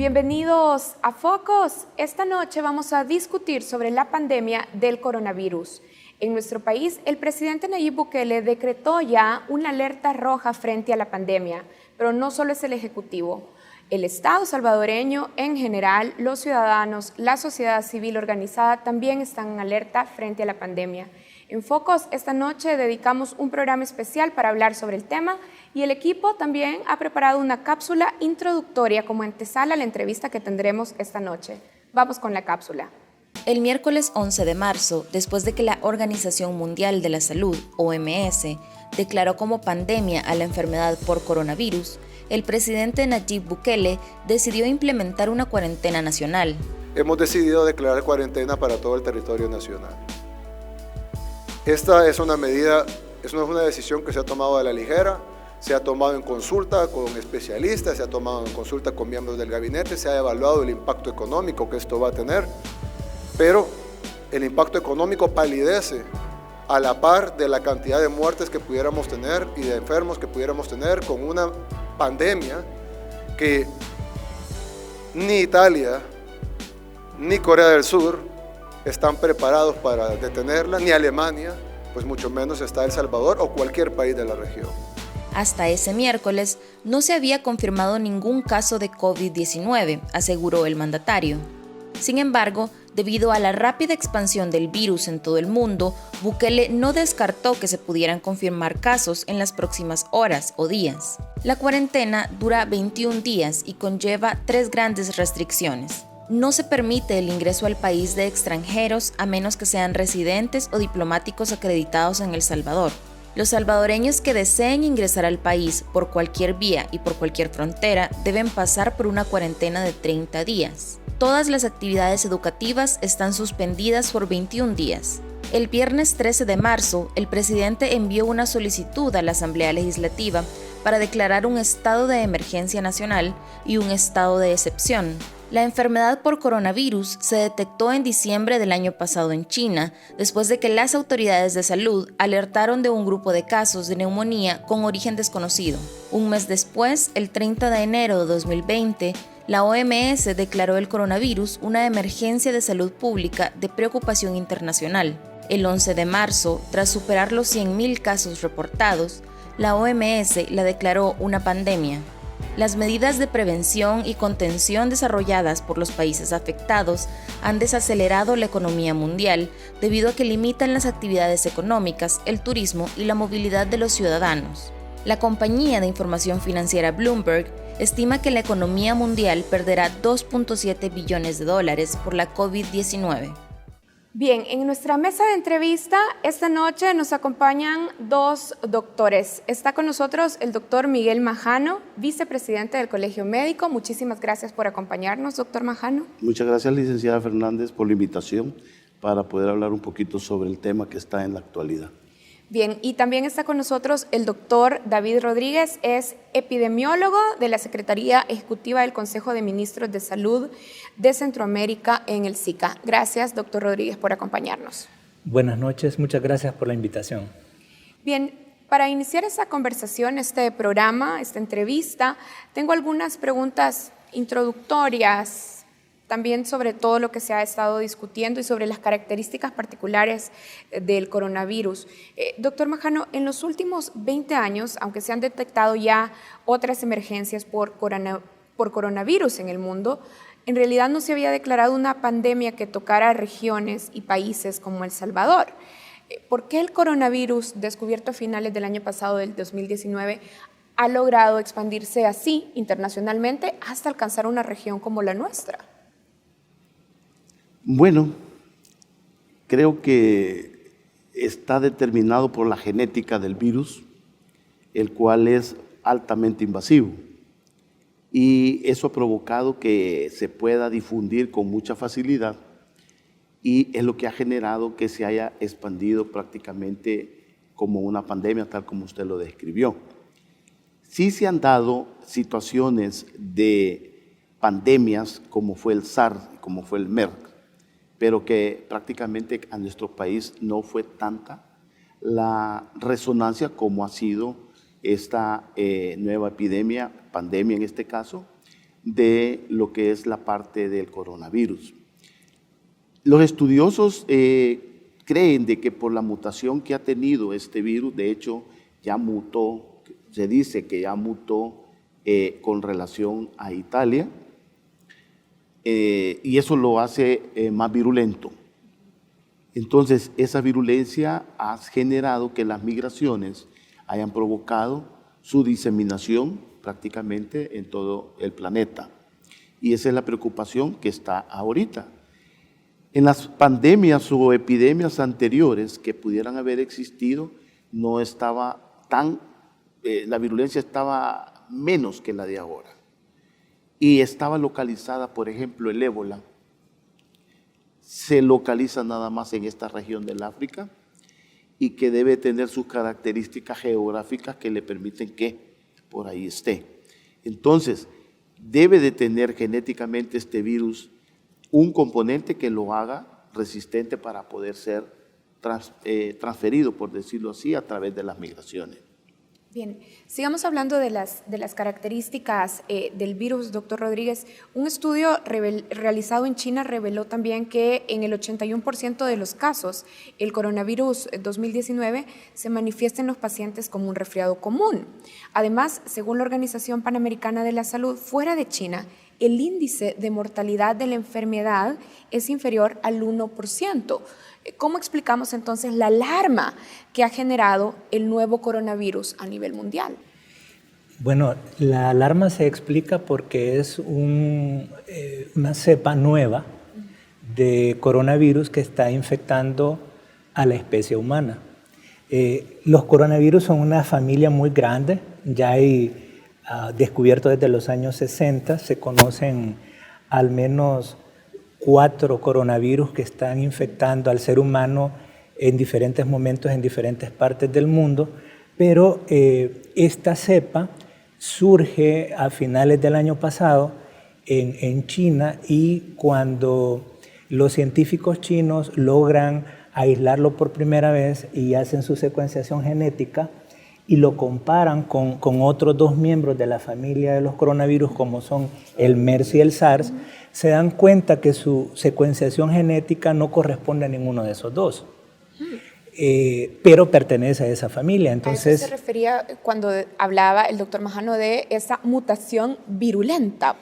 Bienvenidos a Focos. Esta noche vamos a discutir sobre la pandemia del coronavirus. En nuestro país, el presidente Nayib Bukele decretó ya una alerta roja frente a la pandemia, pero no solo es el Ejecutivo. El Estado salvadoreño en general, los ciudadanos, la sociedad civil organizada también están en alerta frente a la pandemia. En Focos, esta noche dedicamos un programa especial para hablar sobre el tema y el equipo también ha preparado una cápsula introductoria como antesala a la entrevista que tendremos esta noche. Vamos con la cápsula. El miércoles 11 de marzo, después de que la Organización Mundial de la Salud, OMS, declaró como pandemia a la enfermedad por coronavirus, el presidente Nayib Bukele decidió implementar una cuarentena nacional. Hemos decidido declarar cuarentena para todo el territorio nacional. Esta es una medida, es una decisión que se ha tomado a la ligera, se ha tomado en consulta con especialistas, se ha tomado en consulta con miembros del gabinete, se ha evaluado el impacto económico que esto va a tener, pero el impacto económico palidece a la par de la cantidad de muertes que pudiéramos tener y de enfermos que pudiéramos tener con una pandemia que ni Italia ni Corea del Sur están preparados para detenerla, ni Alemania, pues mucho menos está El Salvador o cualquier país de la región. Hasta ese miércoles no se había confirmado ningún caso de COVID-19, aseguró el mandatario. Sin embargo, debido a la rápida expansión del virus en todo el mundo, Bukele no descartó que se pudieran confirmar casos en las próximas horas o días. La cuarentena dura 21 días y conlleva 3 grandes restricciones. No se permite el ingreso al país de extranjeros a menos que sean residentes o diplomáticos acreditados en El Salvador. Los salvadoreños que deseen ingresar al país por cualquier vía y por cualquier frontera deben pasar por una cuarentena de 30 días. Todas las actividades educativas están suspendidas por 21 días. El viernes 13 de marzo, el presidente envió una solicitud a la Asamblea Legislativa para declarar un estado de emergencia nacional y un estado de excepción. La enfermedad por coronavirus se detectó en diciembre del año pasado en China, después de que las autoridades de salud alertaron de un grupo de casos de neumonía con origen desconocido. Un mes después, el 30 de enero de 2020, la OMS declaró el coronavirus una emergencia de salud pública de preocupación internacional. El 11 de marzo, tras superar los 100.000 casos reportados, la OMS la declaró una pandemia. Las medidas de prevención y contención desarrolladas por los países afectados han desacelerado la economía mundial debido a que limitan las actividades económicas, el turismo y la movilidad de los ciudadanos. La compañía de información financiera Bloomberg estima que la economía mundial perderá $2.7 billones por la COVID-19. Bien, en nuestra mesa de entrevista esta noche nos acompañan 2 doctores. Está con nosotros el doctor Miguel Majano, vicepresidente del Colegio Médico. Muchísimas gracias por acompañarnos, doctor Majano. Muchas gracias, licenciada Fernández, por la invitación para poder hablar un poquito sobre el tema que está en la actualidad. Bien, y también está con nosotros el doctor David Rodríguez, es epidemiólogo de la Secretaría Ejecutiva del Consejo de Ministros de Salud de Centroamérica en el SICA. Gracias, doctor Rodríguez, por acompañarnos. Buenas noches, muchas gracias por la invitación. Bien, para iniciar esta conversación, este programa, esta entrevista, tengo algunas preguntas introductorias, también sobre todo lo que se ha estado discutiendo y sobre las características particulares del coronavirus. Doctor Majano, en los últimos 20 años, aunque se han detectado ya otras emergencias por coronavirus en el mundo, en realidad no se había declarado una pandemia que tocara regiones y países como El Salvador. ¿Por qué el coronavirus, descubierto a finales del año pasado, del 2019, ha logrado expandirse así internacionalmente hasta alcanzar una región como la nuestra? Bueno, creo que está determinado por la genética del virus, el cual es altamente invasivo. Y eso ha provocado que se pueda difundir con mucha facilidad y es lo que ha generado que se haya expandido prácticamente como una pandemia, tal como usted lo describió. Sí se han dado situaciones de pandemias como fue el SARS, como fue el MERS, pero que prácticamente a nuestro país no fue tanta la resonancia como ha sido esta nueva epidemia, pandemia en este caso, de lo que es la parte del coronavirus. Los estudiosos creen de que por la mutación que ha tenido este virus, de hecho ya mutó, se dice que ya mutó con relación a Italia, y eso lo hace más virulento. Entonces, esa virulencia ha generado que las migraciones hayan provocado su diseminación prácticamente en todo el planeta. Y esa es la preocupación que está ahorita. En las pandemias o epidemias anteriores que pudieran haber existido, no estaba tan, la virulencia estaba menos que la de ahora. Y estaba localizada, por ejemplo, el ébola, se localiza nada más en esta región del África y que debe tener sus características geográficas que le permiten que por ahí esté. Entonces, debe de tener genéticamente este virus un componente que lo haga resistente para poder ser transferido, por decirlo así, a través de las migraciones. Bien, sigamos hablando de las características del virus, doctor Rodríguez. Un estudio realizado en China reveló también que en el 81% de los casos el coronavirus 2019 se manifiesta en los pacientes como un resfriado común. Además, según la Organización Panamericana de la Salud, fuera de China, el índice de mortalidad de la enfermedad es inferior al 1%. ¿Cómo explicamos entonces la alarma que ha generado el nuevo coronavirus a nivel mundial? Bueno, la alarma se explica porque es una cepa nueva de coronavirus que está infectando a la especie humana. Los coronavirus son una familia muy grande, ya hay descubierto desde los años 60, se conocen al menos 4 coronavirus que están infectando al ser humano en diferentes momentos, en diferentes partes del mundo, pero esta cepa surge a finales del año pasado en China, y cuando los científicos chinos logran aislarlo por primera vez y hacen su secuenciación genética y lo comparan con otros 2 miembros de la familia de los coronavirus, como son el MERS y el SARS, se dan cuenta que su secuenciación genética no corresponde a ninguno de esos 2, pero pertenece a esa familia. Entonces, ¿a eso se refería cuando hablaba el doctor Majano de esa mutación virulenta?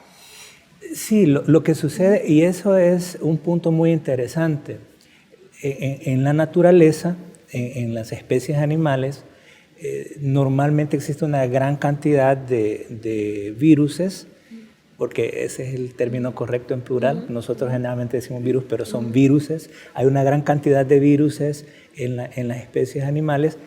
Sí, lo que sucede, y eso es un punto muy interesante, en la naturaleza, en las especies animales, normalmente existe una gran cantidad de viruses, porque ese es el término correcto en plural. Nosotros generalmente decimos virus, pero son viruses. Hay una gran cantidad de viruses en las especies animales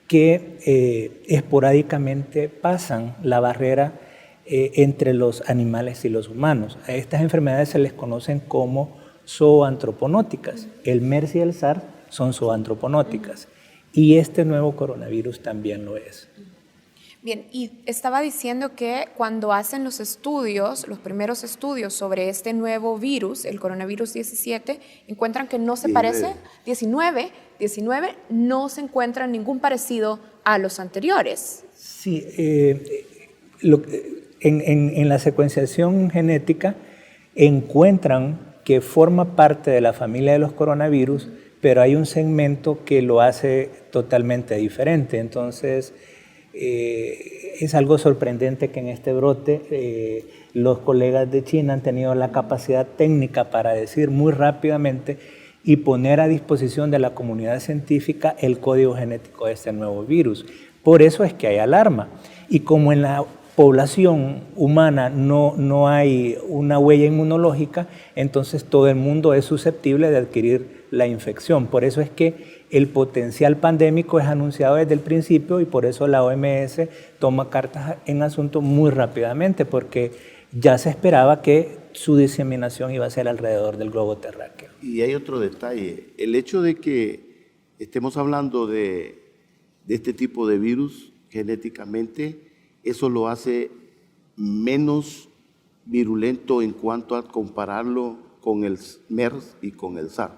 que esporádicamente pasan la barrera entre los animales y los humanos. A estas enfermedades se les conocen como zooantropónicas. El MERS y el SARS son zooantropónicas. Y este nuevo coronavirus también lo es. Bien, y estaba diciendo que cuando hacen los estudios, los primeros estudios sobre este nuevo virus, el coronavirus 17, encuentran que no se parece, 19, no se encuentra ningún parecido a los anteriores. Sí, en la secuenciación genética encuentran que forma parte de la familia de los coronavirus, pero hay un segmento que lo hace totalmente diferente. Entonces, es algo sorprendente que en este brote los colegas de China han tenido la capacidad técnica para decir muy rápidamente y poner a disposición de la comunidad científica el código genético de este nuevo virus. Por eso es que hay alarma. Y como en la población humana no hay una huella inmunológica, entonces todo el mundo es susceptible de adquirir la infección. Por eso es que el potencial pandémico es anunciado desde el principio, y por eso la OMS toma cartas en asunto muy rápidamente, porque ya se esperaba que su diseminación iba a ser alrededor del globo terráqueo. Y hay otro detalle, el hecho de que estemos hablando de este tipo de virus genéticamente, eso lo hace menos virulento en cuanto a compararlo con el MERS y con el SARS,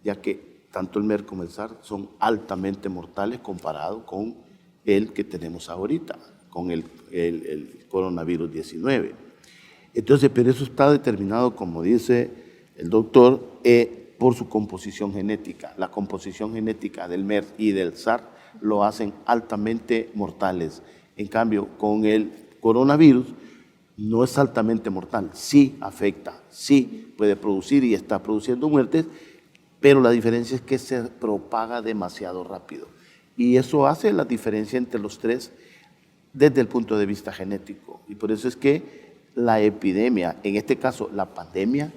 ya que tanto el MERS como el SARS son altamente mortales comparado con el que tenemos ahorita, con el coronavirus 19. Entonces, pero eso está determinado, como dice el doctor, por su composición genética. La composición genética del MERS y del SARS lo hacen altamente mortales. En cambio, con el coronavirus no es altamente mortal, sí afecta, sí puede producir y está produciendo muertes, pero la diferencia es que se propaga demasiado rápido. Y eso hace la diferencia entre los tres desde el punto de vista genético. Y por eso es que la epidemia, en este caso la pandemia,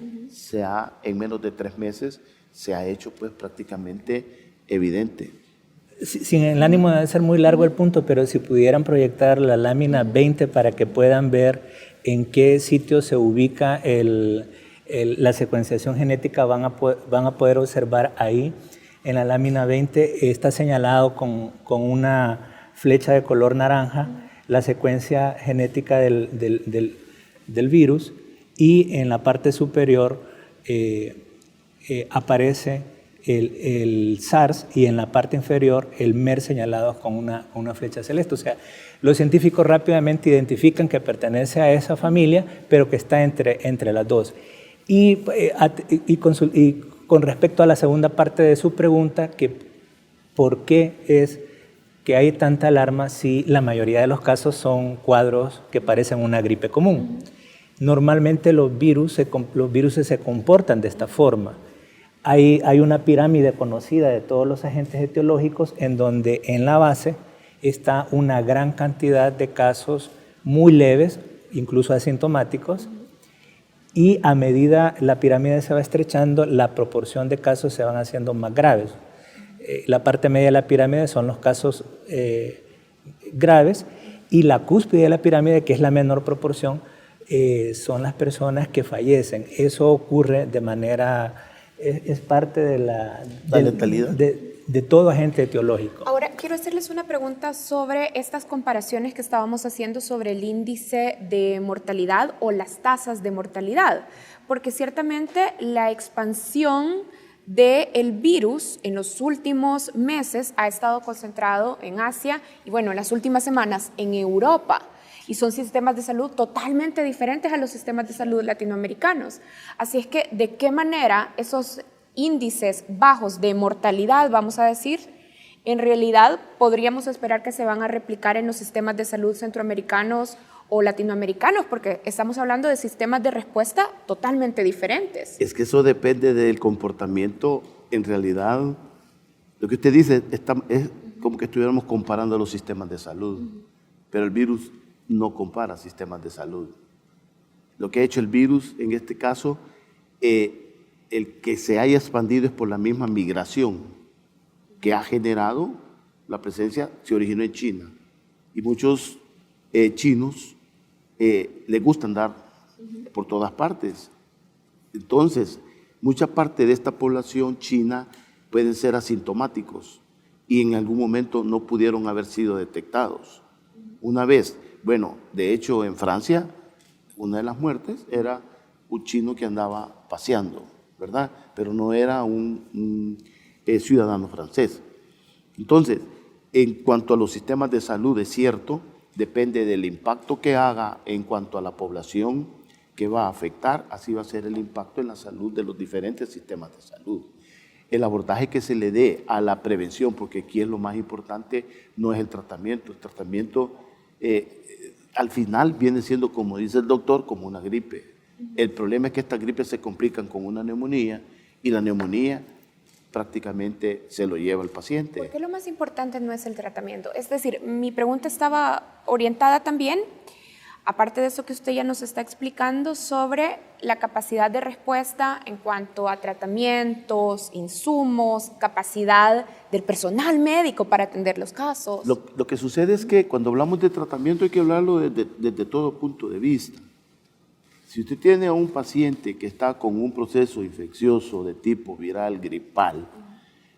en menos de 3 meses se ha hecho pues prácticamente evidente. Sin el ánimo de ser muy largo el punto, pero si pudieran proyectar la lámina 20 para que puedan ver en qué sitio se ubica la secuenciación genética, van a poder observar ahí. En la lámina 20 está señalado con una flecha de color naranja la secuencia genética del virus, y en la parte superior aparece el SARS, y en la parte inferior el MERS señalados con una flecha celeste. O sea, los científicos rápidamente identifican que pertenece a esa familia, pero que está entre las dos. Y con respecto a la segunda parte de su pregunta, que ¿por qué es que hay tanta alarma si la mayoría de los casos son cuadros que parecen una gripe común? Normalmente los virus se comportan de esta forma. Hay una pirámide conocida de todos los agentes etiológicos en donde en la base está una gran cantidad de casos muy leves, incluso asintomáticos, y a medida la pirámide se va estrechando, la proporción de casos se van haciendo más graves. La parte media de la pirámide son los casos graves, y la cúspide de la pirámide, que es la menor proporción, son las personas que fallecen. Eso ocurre de manera, es parte de la letalidad de todo agente etiológico. Ahora, quiero hacerles una pregunta sobre estas comparaciones que estábamos haciendo sobre el índice de mortalidad o las tasas de mortalidad, porque ciertamente la expansión del virus en los últimos meses ha estado concentrado en Asia y, bueno, en las últimas semanas en Europa. Y son sistemas de salud totalmente diferentes a los sistemas de salud latinoamericanos. Así es que, ¿de qué manera esos índices bajos de mortalidad, vamos a decir, en realidad podríamos esperar que se van a replicar en los sistemas de salud centroamericanos o latinoamericanos? Porque estamos hablando de sistemas de respuesta totalmente diferentes. Es que eso depende del comportamiento. En realidad, lo que usted dice es como que estuviéramos comparando los sistemas de salud, pero el virus no compara sistemas de salud. Lo que ha hecho el virus, en este caso, el que se haya expandido es por la misma migración que ha generado la presencia, se originó en China. Y muchos chinos les gusta andar por todas partes. Entonces, mucha parte de esta población china pueden ser asintomáticos y en algún momento no pudieron haber sido detectados. Una vez, bueno, de hecho en Francia, una de las muertes era un chino que andaba paseando, ¿verdad? Pero no era un ciudadano francés. Entonces, en cuanto a los sistemas de salud, es cierto, depende del impacto que haga en cuanto a la población que va a afectar, así va a ser el impacto en la salud de los diferentes sistemas de salud. El abordaje que se le dé a la prevención, porque aquí es lo más importante, no es el tratamiento. El tratamiento al final viene siendo, como dice el doctor, como una gripe. El problema es que estas gripes se complican con una neumonía y la neumonía prácticamente se lo lleva el paciente. ¿Por qué lo más importante no es el tratamiento? Es decir, mi pregunta estaba orientada también, aparte de eso que usted ya nos está explicando, sobre la capacidad de respuesta en cuanto a tratamientos, insumos, capacidad del personal médico para atender los casos. Lo que sucede es que cuando hablamos de tratamiento hay que hablarlo desde todo punto de vista. Si usted tiene a un paciente que está con un proceso infeccioso de tipo viral, gripal,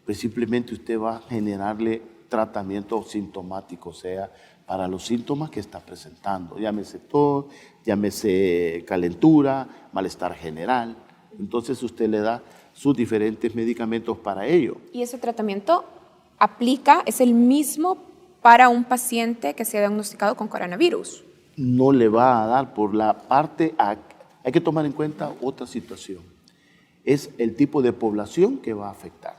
pues simplemente usted va a generarle tratamiento sintomático, o sea, para los síntomas que está presentando, llámese tos, llámese calentura, malestar general. Entonces usted le da sus diferentes medicamentos para ello. ¿Y ese tratamiento es el mismo para un paciente que se ha diagnosticado con coronavirus? No le va a dar por la parte hay que tomar en cuenta otra situación. Es el tipo de población que va a afectar.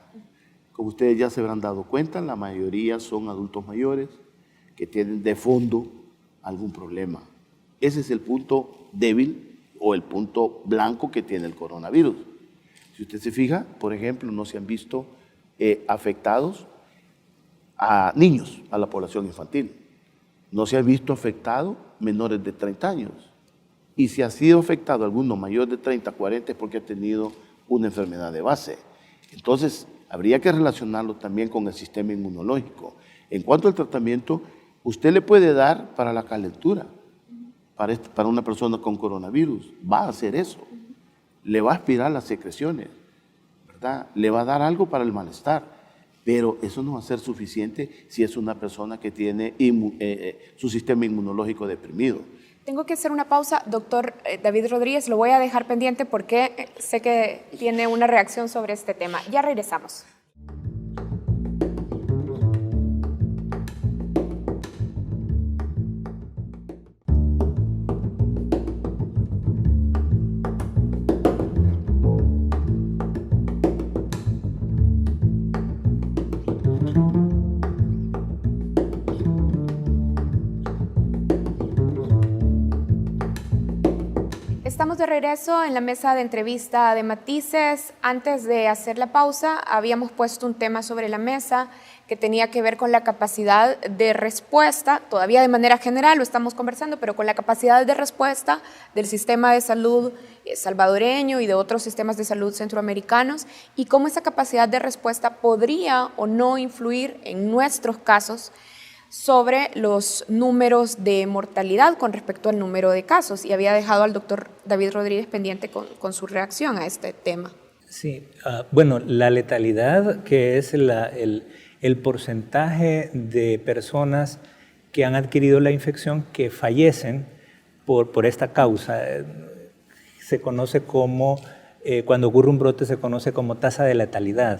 Como ustedes ya se habrán dado cuenta, la mayoría son adultos mayores que tienen de fondo algún problema. Ese es el punto débil o el punto blanco que tiene el coronavirus. Si usted se fija, por ejemplo, no se han visto afectados a niños, a la población infantil. No se ha visto afectado menores de 30 años. Y si ha sido afectado alguno mayor de 30, 40 es porque ha tenido una enfermedad de base. Entonces, habría que relacionarlo también con el sistema inmunológico. En cuanto al tratamiento, usted le puede dar para la calentura, para una persona con coronavirus, va a hacer eso. Le va a aspirar las secreciones, ¿verdad? Le va a dar algo para el malestar, pero eso no va a ser suficiente si es una persona que tiene su sistema inmunológico deprimido. Tengo que hacer una pausa. Doctor David Rodríguez, lo voy a dejar pendiente porque sé que tiene una reacción sobre este tema. Ya regresamos. Estamos de regreso en la mesa de entrevista de Matices. Antes de hacer la pausa, habíamos puesto un tema sobre la mesa que tenía que ver con la capacidad de respuesta, todavía de manera general lo estamos conversando, pero con la capacidad de respuesta del sistema de salud salvadoreño y de otros sistemas de salud centroamericanos, y cómo esa capacidad de respuesta podría o no influir en nuestros casos sobre los números de mortalidad con respecto al número de casos, y había dejado al doctor David Rodríguez pendiente con su reacción a este tema. Sí, bueno, la letalidad, que es el porcentaje de personas que han adquirido la infección que fallecen por esta causa, se conoce como, cuando ocurre un brote se conoce como tasa de letalidad.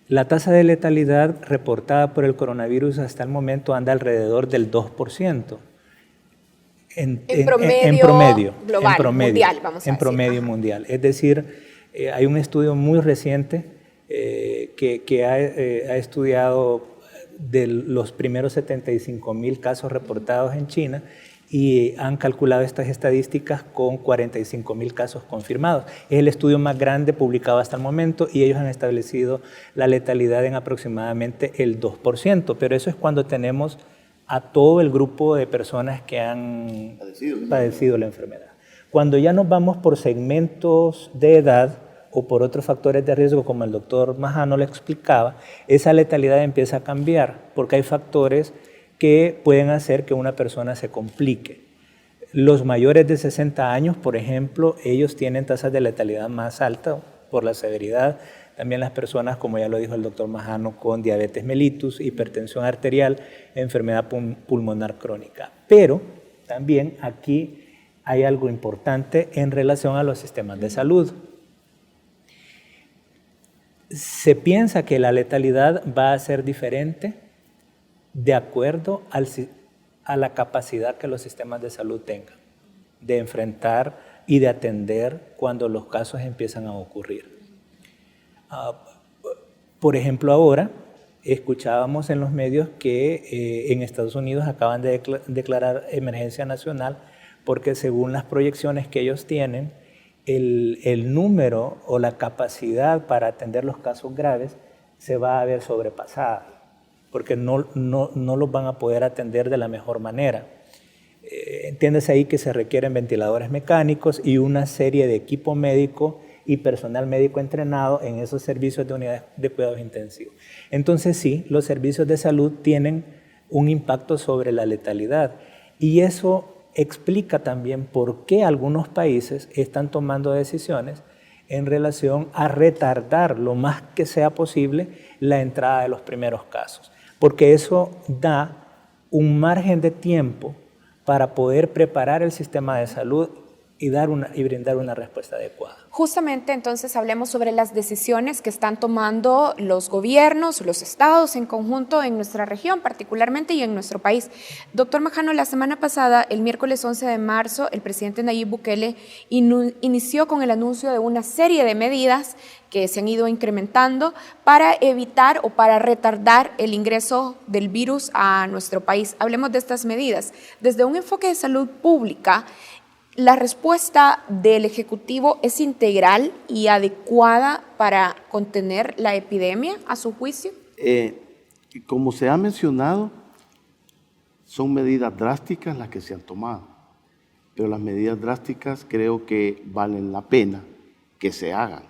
La tasa de letalidad reportada por el coronavirus hasta el momento anda alrededor del 2%. En promedio global, en promedio, mundial, vamos a decir. En promedio mundial. Es decir, hay un estudio muy reciente que ha estudiado de los primeros 75,000 casos reportados en China, y han calculado estas estadísticas con 45,000 casos confirmados. Es el estudio más grande publicado hasta el momento, y ellos han establecido la letalidad en aproximadamente el 2%, pero eso es cuando tenemos a todo el grupo de personas que han padecido la enfermedad. Cuando ya nos vamos por segmentos de edad o por otros factores de riesgo, como el doctor Majano le explicaba, esa letalidad empieza a cambiar, porque hay factores que pueden hacer que una persona se complique. Los mayores de 60 años, por ejemplo, ellos tienen tasas de letalidad más altas por la severidad. También las personas, como ya lo dijo el doctor Majano, con diabetes mellitus, hipertensión arterial, enfermedad pulmonar crónica. Pero también aquí hay algo importante en relación a los sistemas de salud. Se piensa que la letalidad va a ser diferente de acuerdo a la capacidad que los sistemas de salud tengan de enfrentar y de atender cuando los casos empiezan a ocurrir. Por ejemplo, ahora escuchábamos en los medios que en Estados Unidos acaban de declarar emergencia nacional porque, según las proyecciones que ellos tienen, el número o la capacidad para atender los casos graves se va a ver sobrepasada, porque no los van a poder atender de la mejor manera. Entiéndase ahí que se requieren ventiladores mecánicos y una serie de equipo médico y personal médico entrenado en esos servicios de unidades de cuidados intensivos. Entonces sí, los servicios de salud tienen un impacto sobre la letalidad, y eso explica también por qué algunos países están tomando decisiones en relación a retardar lo más que sea posible la entrada de los primeros casos, porque eso da un margen de tiempo para poder preparar el sistema de salud y brindar una respuesta adecuada. Justamente entonces hablemos sobre las decisiones que están tomando los gobiernos, los estados en conjunto en nuestra región particularmente y en nuestro país. Doctor Majano, la semana pasada, el miércoles 11 de marzo, el presidente Nayib Bukele inició con el anuncio de una serie de medidas que se han ido incrementando para evitar o para retardar el ingreso del virus a nuestro país. Hablemos de estas medidas. Desde un enfoque de salud pública, ¿la respuesta del Ejecutivo es integral y adecuada para contener la epidemia, a su juicio? Como se ha mencionado, son medidas drásticas las que se han tomado, pero las medidas drásticas creo que valen la pena que se hagan.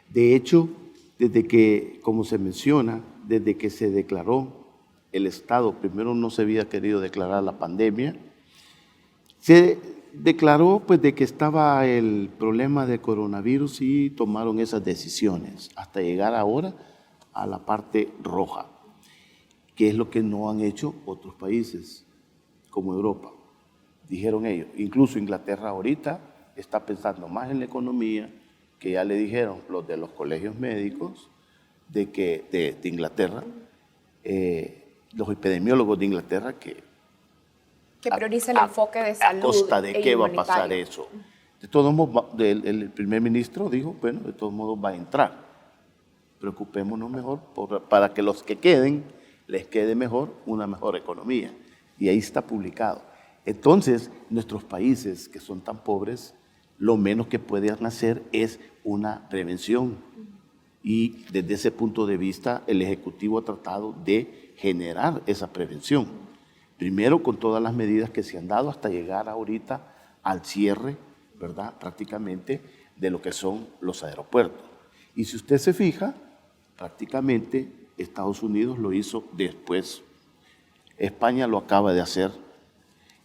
De hecho, desde que, como se menciona, desde que se declaró el estado, primero no se había querido declarar la pandemia, se declaró pues de que estaba el problema de coronavirus y tomaron esas decisiones hasta llegar ahora a la parte roja, que es lo que no han hecho otros países como Europa, dijeron ellos. Incluso Inglaterra ahorita está pensando más en la economía, que ya le dijeron los de los colegios médicos de Inglaterra, los epidemiólogos de Inglaterra, que prioriza el enfoque de salud. ¿A costa de qué va a pasar eso? De todos modos, el primer ministro dijo, bueno, de todos modos va a entrar. Preocupémonos mejor para que los que queden, les quede mejor una mejor economía. Y ahí está publicado. Entonces, nuestros países que son tan pobres, lo menos que pueden hacer es una prevención. Y desde ese punto de vista, el Ejecutivo ha tratado de generar esa prevención. Primero con todas las medidas que se han dado hasta llegar ahorita al cierre, ¿verdad?, prácticamente de lo que son los aeropuertos. Y si usted se fija, prácticamente Estados Unidos lo hizo después. España lo acaba de hacer.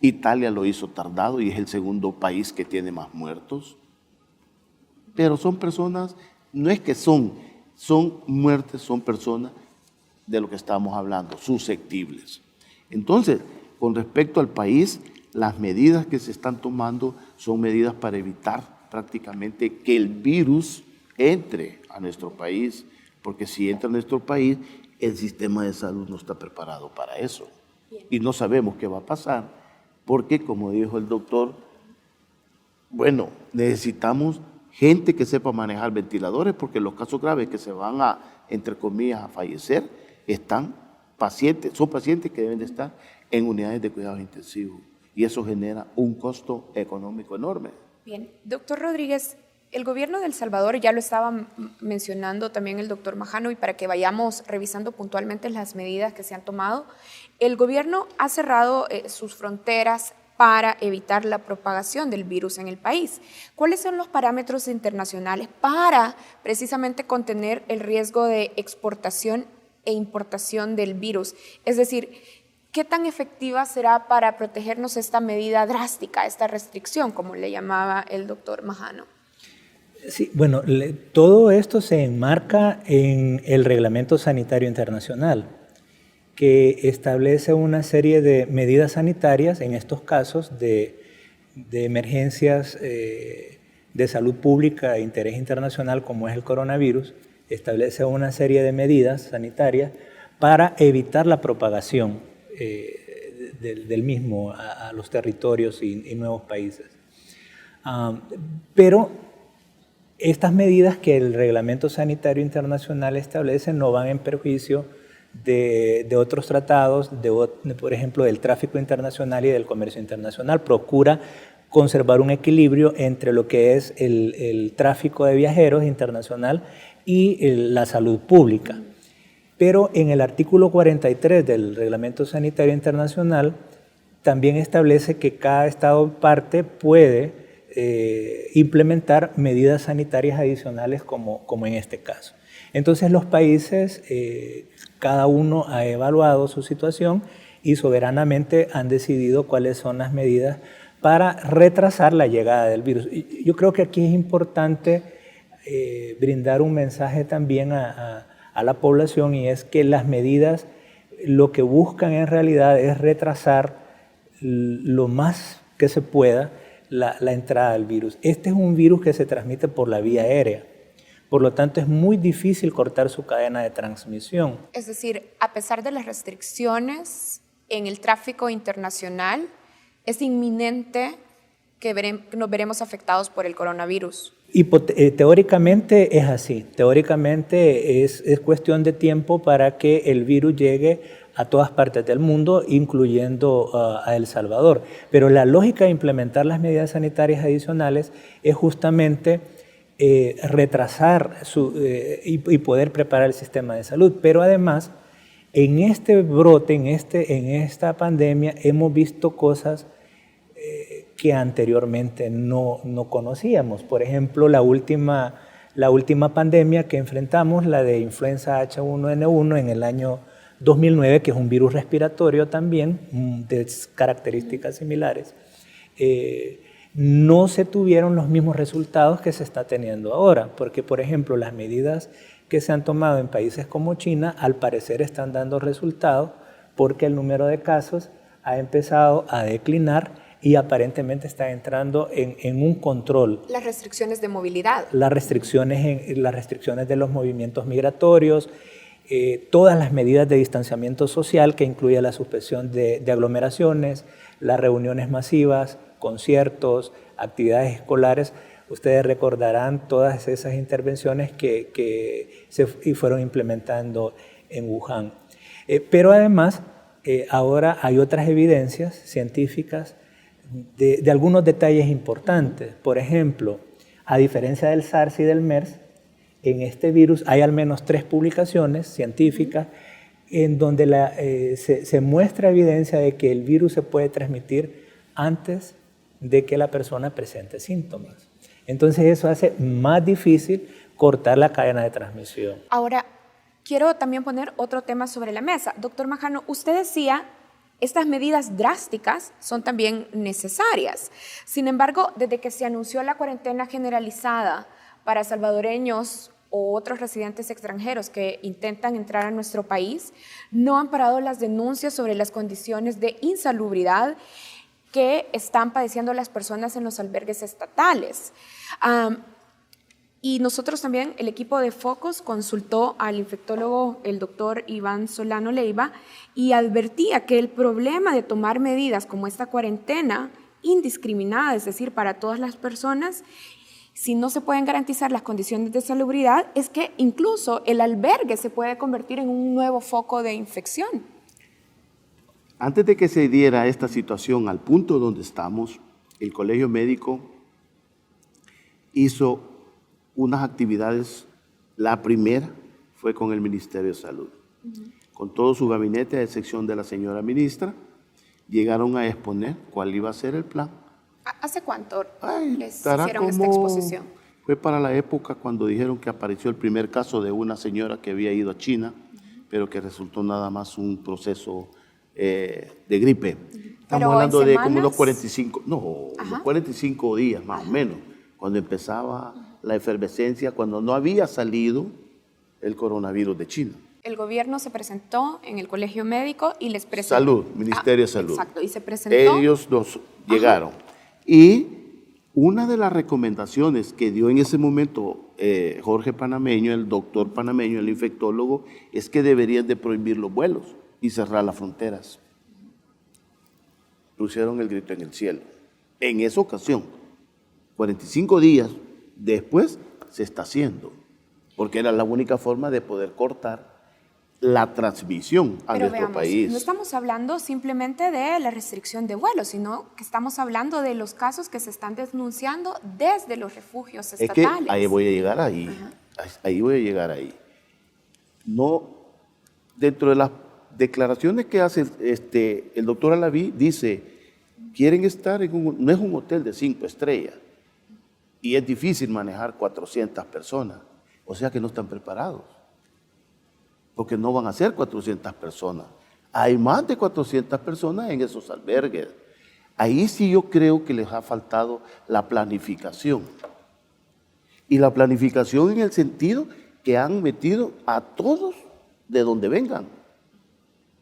Italia lo hizo tardado y es el segundo país que tiene más muertos. Pero son personas, no es que son muertes, son personas de lo que estamos hablando, susceptibles. Entonces, con respecto al país, las medidas que se están tomando son medidas para evitar prácticamente que el virus entre a nuestro país, porque si entra a nuestro país, el sistema de salud no está preparado para eso. Y no sabemos qué va a pasar, porque como dijo el doctor, bueno, necesitamos gente que sepa manejar ventiladores, porque los casos graves que se van a, entre comillas, a fallecer, son pacientes que deben de estar en unidades de cuidados intensivos y eso genera un costo económico enorme. Bien, doctor Rodríguez, el gobierno de El Salvador, ya lo estaba mencionando también el doctor Majano, y para que vayamos revisando puntualmente las medidas que se han tomado, el gobierno ha cerrado sus fronteras para evitar la propagación del virus en el país. ¿Cuáles son los parámetros internacionales para precisamente contener el riesgo de exportación e importación del virus? Es decir, ¿qué tan efectiva será para protegernos esta medida drástica, esta restricción, como le llamaba el doctor Majano? Sí, bueno, todo esto se enmarca en el Reglamento Sanitario Internacional, que establece una serie de medidas sanitarias, en estos casos de emergencias de salud pública de interés internacional, como es el coronavirus. Establece una serie de medidas sanitarias para evitar la propagación del mismo a los territorios y nuevos países. Pero estas medidas que el Reglamento Sanitario Internacional establece no van en perjuicio de otros tratados, por ejemplo, del tráfico internacional y del comercio internacional. Procura conservar un equilibrio entre lo que es el tráfico de viajeros internacional y la salud pública. Pero en el artículo 43 del Reglamento Sanitario Internacional también establece que cada Estado parte puede implementar medidas sanitarias adicionales como en este caso. Entonces los países, cada uno ha evaluado su situación y soberanamente han decidido cuáles son las medidas para retrasar la llegada del virus. Yo creo que aquí es importante brindar un mensaje también a la población, y es que las medidas lo que buscan en realidad es retrasar lo más que se pueda la entrada del virus. Este es un virus que se transmite por la vía aérea. Por lo tanto, es muy difícil cortar su cadena de transmisión. Es decir, a pesar de las restricciones en el tráfico internacional, es inminente que nos veremos afectados por el coronavirus. Teóricamente es así. Teóricamente es cuestión de tiempo para que el virus llegue a todas partes del mundo, incluyendo a El Salvador. Pero la lógica de implementar las medidas sanitarias adicionales es justamente retrasar y poder preparar el sistema de salud. Pero además, en este brote, en esta pandemia, hemos visto cosas que anteriormente no conocíamos. Por ejemplo, la última pandemia que enfrentamos, la de influenza H1N1 en el año 2009, que es un virus respiratorio también, de características similares, no se tuvieron los mismos resultados que se está teniendo ahora, porque, por ejemplo, las medidas que se han tomado en países como China, al parecer están dando resultados porque el número de casos ha empezado a declinar y aparentemente está entrando en un control. Las restricciones de movilidad. Las restricciones de los movimientos migratorios, todas las medidas de distanciamiento social, que incluye la suspensión de aglomeraciones, las reuniones masivas, conciertos, actividades escolares. Ustedes recordarán todas esas intervenciones que se fueron implementando en Wuhan. Pero además, ahora hay otras evidencias científicas de algunos detalles importantes. Por ejemplo, a diferencia del SARS y del MERS, en este virus hay al menos 3 publicaciones científicas en donde se muestra evidencia de que el virus se puede transmitir antes de que la persona presente síntomas. Entonces eso hace más difícil cortar la cadena de transmisión. Ahora, quiero también poner otro tema sobre la mesa. Doctor Majano, usted decía, estas medidas drásticas son también necesarias. Sin embargo, desde que se anunció la cuarentena generalizada para salvadoreños o otros residentes extranjeros que intentan entrar a nuestro país, no han parado las denuncias sobre las condiciones de insalubridad que están padeciendo las personas en los albergues estatales. Y nosotros también, el equipo de Focus, consultó al infectólogo, el doctor Iván Solano Leiva, y advertía que el problema de tomar medidas como esta cuarentena indiscriminada, es decir, para todas las personas, si no se pueden garantizar las condiciones de salubridad, es que incluso el albergue se puede convertir en un nuevo foco de infección. Antes de que se diera esta situación al punto donde estamos, el Colegio Médico hizo unas actividades. La primera fue con el Ministerio de Salud. Con todo su gabinete, a excepción de la señora ministra, llegaron a exponer cuál iba a ser el plan. ¿Hace cuánto les estará hicieron esta exposición? Fue para la época cuando dijeron que apareció el primer caso de una señora que había ido a China, pero que resultó nada más un proceso de gripe. Estamos hablando de como unos 45, unos 45 días más o menos, cuando empezaba la efervescencia, cuando no había salido el coronavirus de China. El gobierno se presentó en el Colegio Médico y les presentó. Salud, Ministerio de Salud. Exacto, y se presentó. Ellos nos llegaron. Y una de las recomendaciones que dio en ese momento Jorge Panameño, el doctor Panameño, el infectólogo, es que deberían de prohibir los vuelos y cerrar las fronteras. Pusieron el grito en el cielo. En esa ocasión, 45 días después, se está haciendo, porque era la única forma de poder cortar la transmisión a nuestro país. No estamos hablando simplemente de la restricción de vuelos, sino que estamos hablando de los casos que se están denunciando desde los refugios estatales. Es que ahí voy a llegar ahí. Ahí voy a llegar ahí. No, dentro de las declaraciones que hace el doctor Alaví, dice, quieren estar no es un hotel de 5 estrellas, y es difícil manejar 400 personas, o sea que no están preparados, porque no van a ser 400 personas. Hay más de 400 personas en esos albergues. Ahí sí yo creo que les ha faltado la planificación. Y la planificación en el sentido que han metido a todos de donde vengan.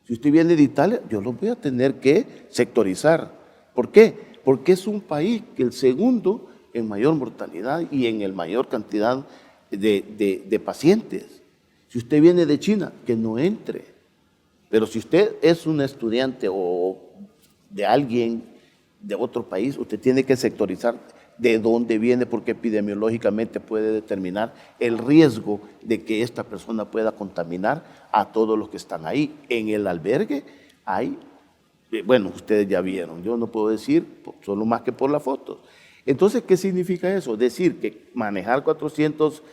Si usted viene de Italia, yo los voy a tener que sectorizar. ¿Por qué? porque es un país que el segundo en mayor mortalidad y en el mayor cantidad de pacientes. Si usted viene de China, que no entre. Pero si usted es un estudiante o de alguien de otro país, usted tiene que sectorizar de dónde viene, porque epidemiológicamente puede determinar el riesgo de que esta persona pueda contaminar a todos los que están ahí. En el albergue hay, bueno, ustedes ya vieron, yo no puedo decir solo más que por la foto. Entonces, ¿qué significa eso? Decir que manejar 400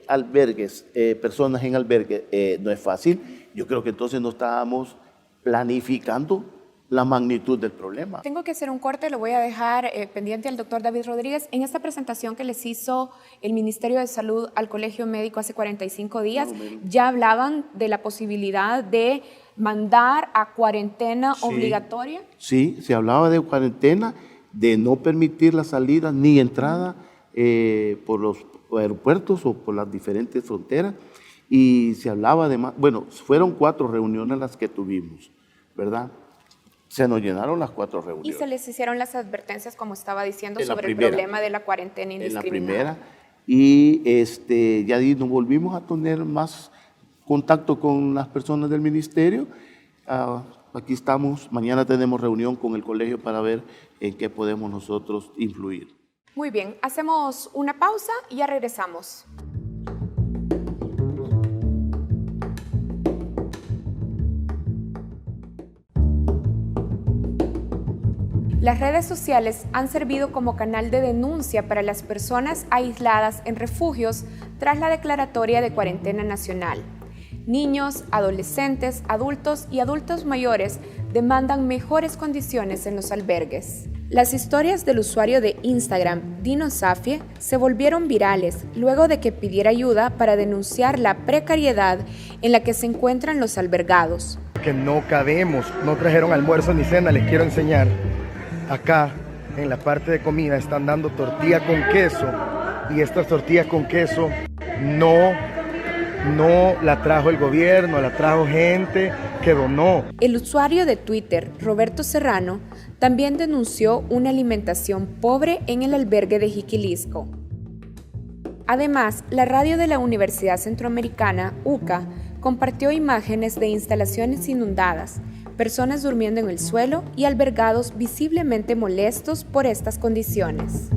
albergues, personas en albergue, no es fácil. Yo creo que entonces no estábamos planificando la magnitud del problema. Tengo que hacer un corte, lo voy a dejar pendiente al doctor David Rodríguez. En esta presentación que les hizo el Ministerio de Salud al Colegio Médico hace 45 días, ya hablaban de la posibilidad de mandar a cuarentena obligatoria. Sí, se hablaba de cuarentena, de no permitir la salida ni entrada por los aeropuertos o por las diferentes fronteras, y se hablaba de más. Bueno, fueron 4 reuniones las que tuvimos, ¿verdad? Se nos llenaron las 4 reuniones. Y se les hicieron las advertencias, como estaba diciendo, sobre el primera, problema de la cuarentena indiscriminada. En la primera, y ya nos volvimos a tener más contacto con las personas del ministerio. Aquí estamos, mañana tenemos reunión con el colegio para ver en qué podemos nosotros influir. Muy bien, hacemos una pausa y ya regresamos. Las redes sociales han servido como canal de denuncia para las personas aisladas en refugios tras la declaratoria de cuarentena nacional. Niños, adolescentes, adultos y adultos mayores demandan mejores condiciones en los albergues. Las historias del usuario de Instagram, Dino Safie, se volvieron virales luego de que pidiera ayuda para denunciar la precariedad en la que se encuentran los albergados. Que no cabemos, no trajeron almuerzo ni cena, les quiero enseñar. Acá, en la parte de comida, están dando tortilla con queso, y estas tortillas con queso no la trajo el gobierno, la trajo gente que donó. El usuario de Twitter, Roberto Serrano, también denunció una alimentación pobre en el albergue de Jiquilisco. Además, la radio de la Universidad Centroamericana, UCA, compartió imágenes de instalaciones inundadas, personas durmiendo en el suelo y albergados visiblemente molestos por estas condiciones.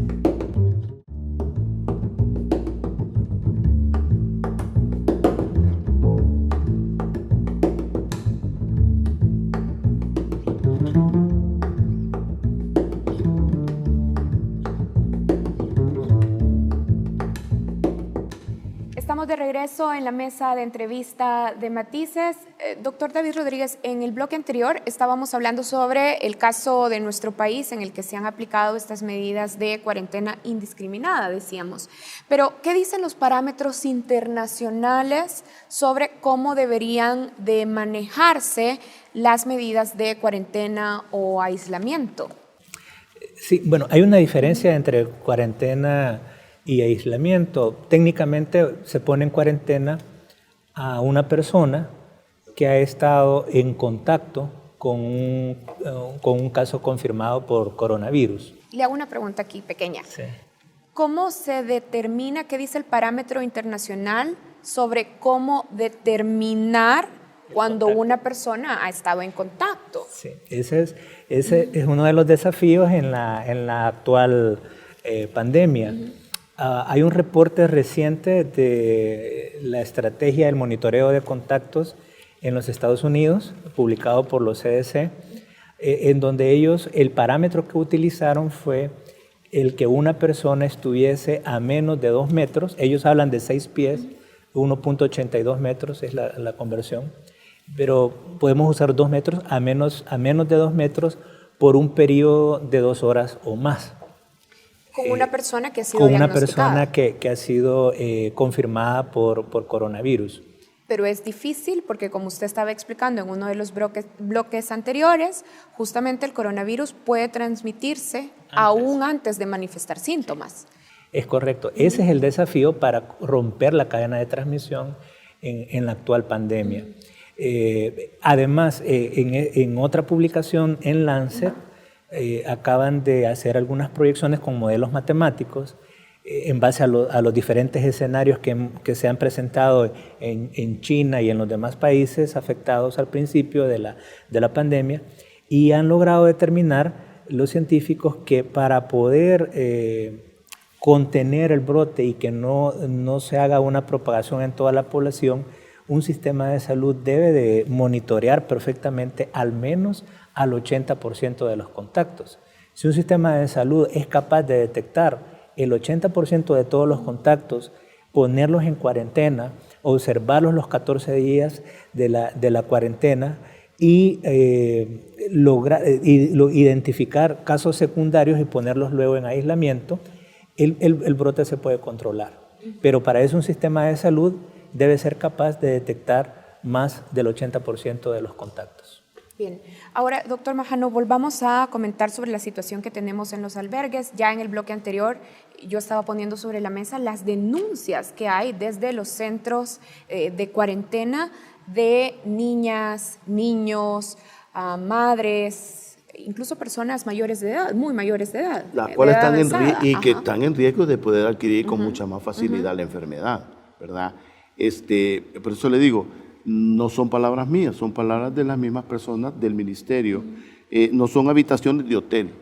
Estamos de regreso en la mesa de entrevista de Matices. Doctor David Rodríguez, en el bloque anterior estábamos hablando sobre el caso de nuestro país en el que se han aplicado estas medidas de cuarentena indiscriminada, decíamos. Pero, ¿qué dicen los parámetros internacionales sobre cómo deberían de manejarse las medidas de cuarentena o aislamiento? Sí, bueno, hay una diferencia entre cuarentena y aislamiento. Técnicamente se pone en cuarentena a una persona que ha estado en contacto con un caso confirmado por coronavirus. Le hago una pregunta aquí pequeña. Sí. ¿Cómo se determina, qué dice el parámetro internacional sobre cómo determinar cuando una persona ha estado en contacto? Sí, ese es uno de los desafíos en la actual pandemia. Hay un reporte reciente de la estrategia del monitoreo de contactos en los Estados Unidos, publicado por los CDC, en donde ellos, el parámetro que utilizaron fue el que una persona estuviese a menos de 2 metros, ellos hablan de 6 pies, 1.82 metros es la conversión, pero podemos usar 2 metros a menos de 2 metros por un periodo de 2 horas o más. Con una persona que ha sido diagnosticada. Con una persona que ha sido confirmada por coronavirus. Pero es difícil porque, como usted estaba explicando en uno de los bloques anteriores, justamente el coronavirus puede transmitirse aún antes de manifestar síntomas. Es correcto. Ese es el desafío para romper la cadena de transmisión en la actual pandemia. Además, en otra publicación en Lancet, acaban de hacer algunas proyecciones con modelos matemáticos en base a los diferentes escenarios que se han presentado en China y en los demás países afectados al principio de la pandemia, y han logrado determinar los científicos que para poder contener el brote y que no se haga una propagación en toda la población, un sistema de salud debe de monitorear perfectamente al menos al 80% de los contactos. Si un sistema de salud es capaz de detectar el 80% de todos los contactos, ponerlos en cuarentena, observarlos los 14 días de la cuarentena y identificar casos secundarios y ponerlos luego en aislamiento, el brote se puede controlar. Pero para eso un sistema de salud debe ser capaz de detectar más del 80% de los contactos. Bien, ahora, doctor Majano, volvamos a comentar sobre la situación que tenemos en los albergues. Ya en el bloque anterior yo estaba poniendo sobre la mesa las denuncias que hay desde los centros de cuarentena de niñas, niños, madres, incluso personas mayores de edad, muy mayores de edad. Las cuales que están en riesgo de poder adquirir con mucha más facilidad la enfermedad, ¿verdad? Por eso le digo, no son palabras mías, son palabras de las mismas personas del ministerio. No son habitaciones de hotel.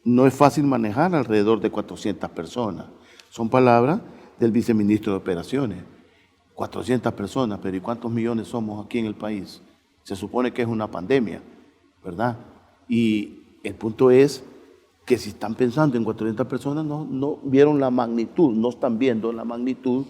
No es fácil manejar alrededor de 400 personas. Son palabras del viceministro de Operaciones. 400 personas, pero ¿y cuántos millones somos aquí en el país? Se supone que es una pandemia, ¿verdad? Y el punto es que si están pensando en 400 personas, no vieron la magnitud, no están viendo la magnitud,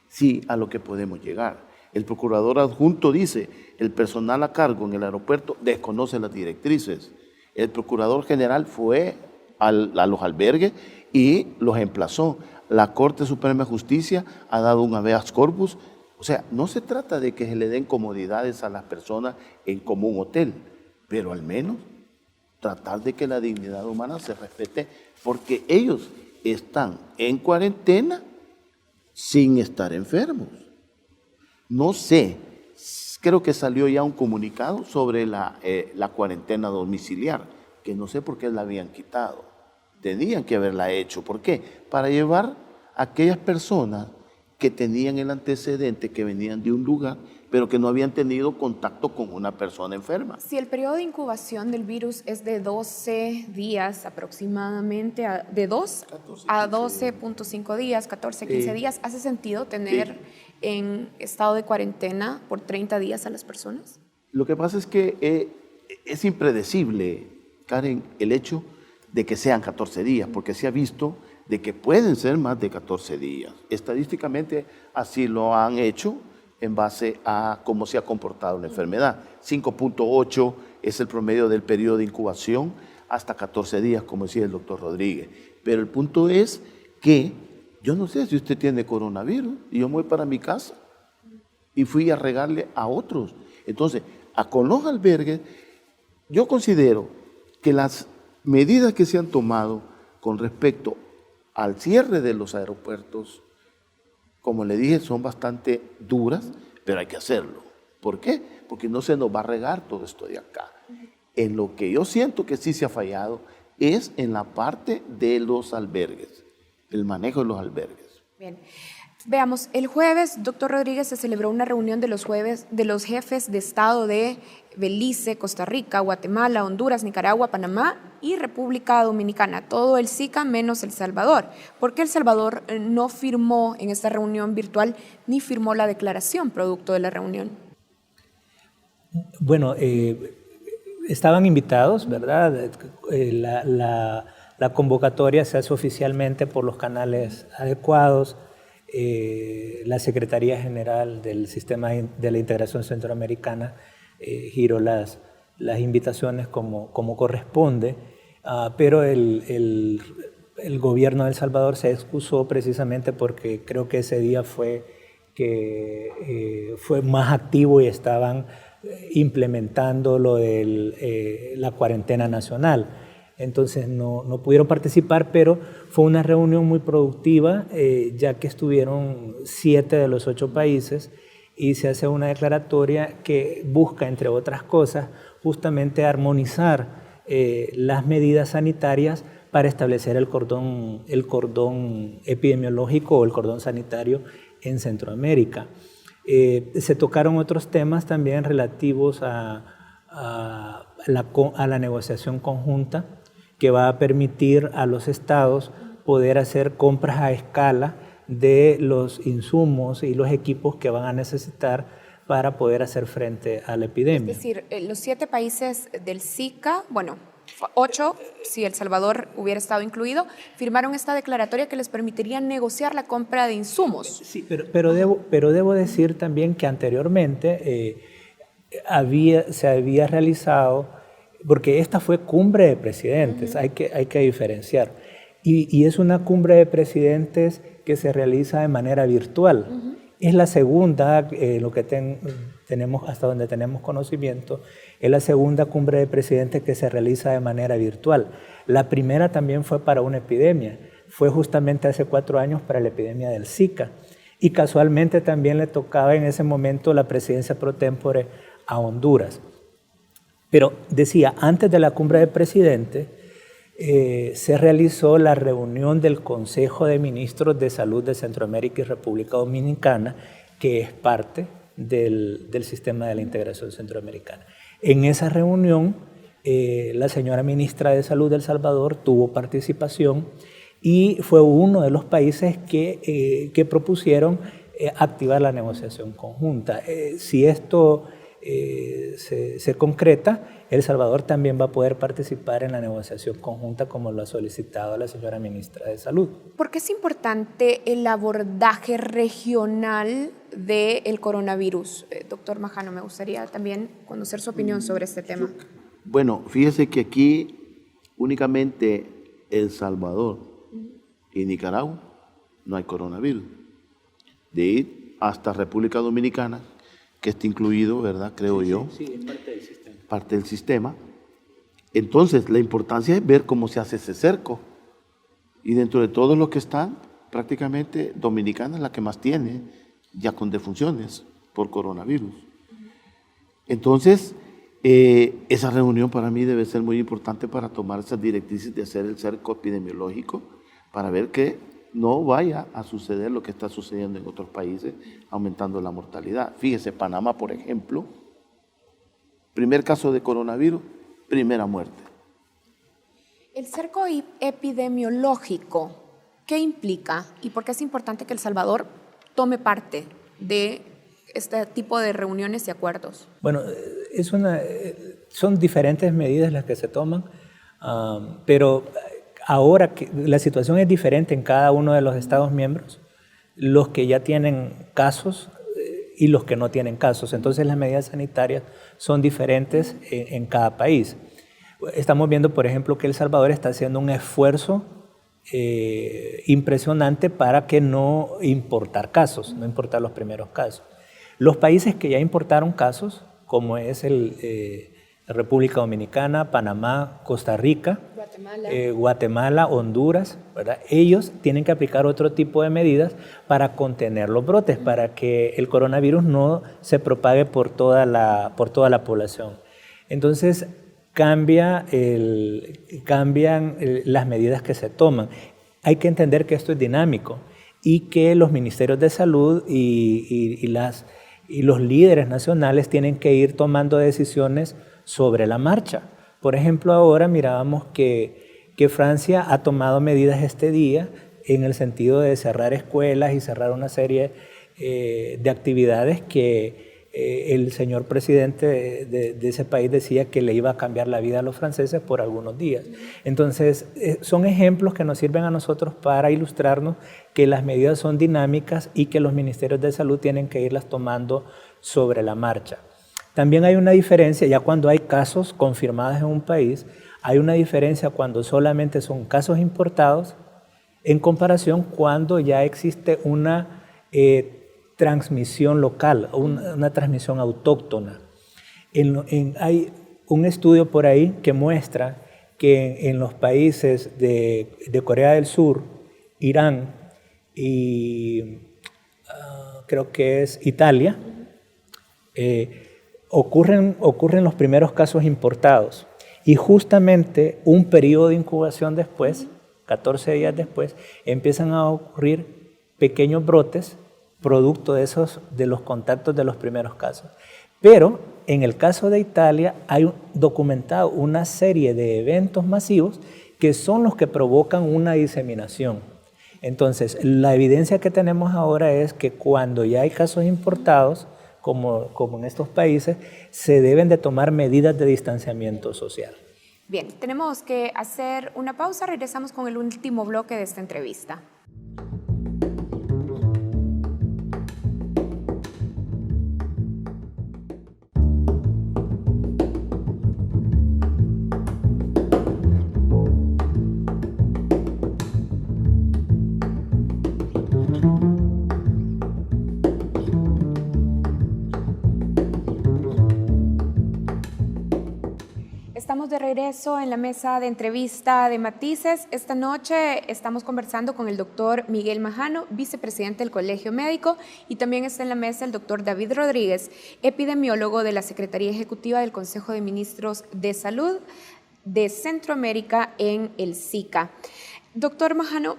sí, a lo que podemos llegar. El procurador adjunto dice, el personal a cargo en el aeropuerto desconoce las directrices. El procurador general fue a los albergues y los emplazó. La Corte Suprema de Justicia ha dado un habeas corpus. O sea, no se trata de que se le den comodidades a las personas como un hotel, pero al menos tratar de que la dignidad humana se respete, porque ellos están en cuarentena sin estar enfermos. No sé, creo que salió ya un comunicado sobre la cuarentena domiciliar, que no sé por qué la habían quitado. Tenían que haberla hecho. ¿Por qué? Para llevar a aquellas personas que tenían el antecedente, que venían de un lugar, pero que no habían tenido contacto con una persona enferma. Si el periodo de incubación del virus es de 12 días aproximadamente, de 2 a 12.5 días, 14, 15 días, ¿hace sentido tener en estado de cuarentena por 30 días a las personas? Lo que pasa es que es impredecible, Karen, el hecho de que sean 14 días, porque se ha visto de que pueden ser más de 14 días. Estadísticamente así lo han hecho en base a cómo se ha comportado la enfermedad. 5.8 es el promedio del periodo de incubación, hasta 14 días, como decía el doctor Rodríguez. Pero el punto es que yo no sé si usted tiene coronavirus y yo me voy para mi casa y fui a regarle a otros. Entonces, con los albergues, yo considero que las medidas que se han tomado con respecto al cierre de los aeropuertos, como le dije, son bastante duras, pero hay que hacerlo. ¿Por qué? Porque no se nos va a regar todo esto de acá. En lo que yo siento que sí se ha fallado es en la parte de los albergues, el manejo de los albergues. Bien. Veamos, el jueves, doctor Rodríguez, se celebró una reunión de los jefes de Estado de Belice, Costa Rica, Guatemala, Honduras, Nicaragua, Panamá y República Dominicana. Todo el SICA menos El Salvador. ¿Por qué El Salvador no firmó en esta reunión virtual ni firmó la declaración producto de la reunión? Bueno, estaban invitados, ¿verdad? La convocatoria se hace oficialmente por los canales adecuados. La Secretaría General del Sistema de la Integración Centroamericana giró las invitaciones como corresponde, pero el gobierno de El Salvador se excusó precisamente porque creo que ese día fue más activo y estaban implementando lo de la cuarentena nacional. Entonces no pudieron participar, pero fue una reunión muy productiva, ya que estuvieron 7 de los 8 países y se hace una declaratoria que busca, entre otras cosas, justamente armonizar las medidas sanitarias para establecer el cordón epidemiológico o el cordón sanitario en Centroamérica. Se tocaron otros temas también relativos a la negociación conjunta que va a permitir a los estados poder hacer compras a escala de los insumos y los equipos que van a necesitar para poder hacer frente a la epidemia. Es decir, los 7 países del SICA, bueno, 8, si El Salvador hubiera estado incluido, firmaron esta declaratoria que les permitiría negociar la compra de insumos. Sí, pero debo decir también que anteriormente se había realizado, porque esta fue cumbre de presidentes, hay que diferenciar, y es una cumbre de presidentes que se realiza de manera virtual. Es la segunda, lo que tenemos hasta donde tenemos conocimiento, es la segunda cumbre de presidentes que se realiza de manera virtual. La primera también fue para una epidemia, fue justamente hace 4 años para la epidemia del Zika, y casualmente también le tocaba en ese momento la presidencia pro tempore a Honduras. Pero decía, antes de la cumbre de presidentes, se realizó la reunión del Consejo de Ministros de Salud de Centroamérica y República Dominicana, que es parte del sistema de la integración centroamericana. En esa reunión, la señora ministra de Salud de El Salvador tuvo participación y fue uno de los países que propusieron activar la negociación conjunta. Si esto se concreta, El Salvador también va a poder participar en la negociación conjunta como lo ha solicitado la señora ministra de Salud. ¿Por qué es importante el abordaje regional del coronavirus? Doctor Majano, me gustaría también conocer su opinión sobre este tema. Bueno, fíjese que aquí únicamente El Salvador y Nicaragua no hay coronavirus. De ahí hasta República Dominicana, que está incluido, ¿verdad? Creo yo. Sí, es parte del sistema. Parte del sistema. Entonces, la importancia es ver cómo se hace ese cerco. Y dentro de todos los que están, prácticamente Dominicana es la que más tiene, ya con defunciones por coronavirus. Entonces, esa reunión para mí debe ser muy importante para tomar esas directrices de hacer el cerco epidemiológico, para ver que no vaya a suceder lo que está sucediendo en otros países, aumentando la mortalidad. Fíjese, Panamá, por ejemplo, primer caso de coronavirus, primera muerte. El cerco epidemiológico, ¿qué implica y por qué es importante que El Salvador tome parte de este tipo de reuniones y acuerdos? Bueno, son diferentes medidas las que se toman, pero ahora que la situación es diferente en cada uno de los Estados miembros, los que ya tienen casos y los que no tienen casos. Entonces las medidas sanitarias son diferentes en cada país. Estamos viendo, por ejemplo, que El Salvador está haciendo un esfuerzo impresionante para que no importar casos, no importar los primeros casos. Los países que ya importaron casos, como es la República Dominicana, Panamá, Costa Rica, Guatemala, Honduras, ¿verdad? Ellos tienen que aplicar otro tipo de medidas para contener los brotes, para que el coronavirus no se propague por toda la población. Entonces, cambian las medidas que se toman. Hay que entender que esto es dinámico y que los ministerios de salud y los líderes nacionales tienen que ir tomando decisiones sobre la marcha. Por ejemplo, ahora mirábamos que Francia ha tomado medidas este día en el sentido de cerrar escuelas y cerrar una serie de actividades que el señor presidente de ese país decía que le iba a cambiar la vida a los franceses por algunos días. Entonces, son ejemplos que nos sirven a nosotros para ilustrarnos que las medidas son dinámicas y que los ministerios de salud tienen que irlas tomando sobre la marcha. También hay una diferencia, ya cuando hay casos confirmados en un país, hay una diferencia cuando solamente son casos importados en comparación cuando ya existe una transmisión local, una transmisión autóctona. Hay un estudio por ahí que muestra que en los países de Corea del Sur, Irán y creo que es Italia, ocurren los primeros casos importados Y justamente un periodo de incubación después, 14 días después, empiezan a ocurrir pequeños brotes producto de los contactos de los primeros casos. Pero en el caso de Italia hay documentado una serie de eventos masivos que son los que provocan una diseminación. Entonces, la evidencia que tenemos ahora es que cuando ya hay casos importados, como en estos países, se deben de tomar medidas de distanciamiento social. Bien, tenemos que hacer una pausa. Regresamos con el último bloque de esta entrevista. Estamos de regreso en la mesa de entrevista de Matices. Esta noche estamos conversando con el doctor Miguel Majano, vicepresidente del Colegio Médico, y también está en la mesa el doctor David Rodríguez, epidemiólogo de la Secretaría Ejecutiva del Consejo de Ministros de Salud de Centroamérica en el SICA. Doctor Majano,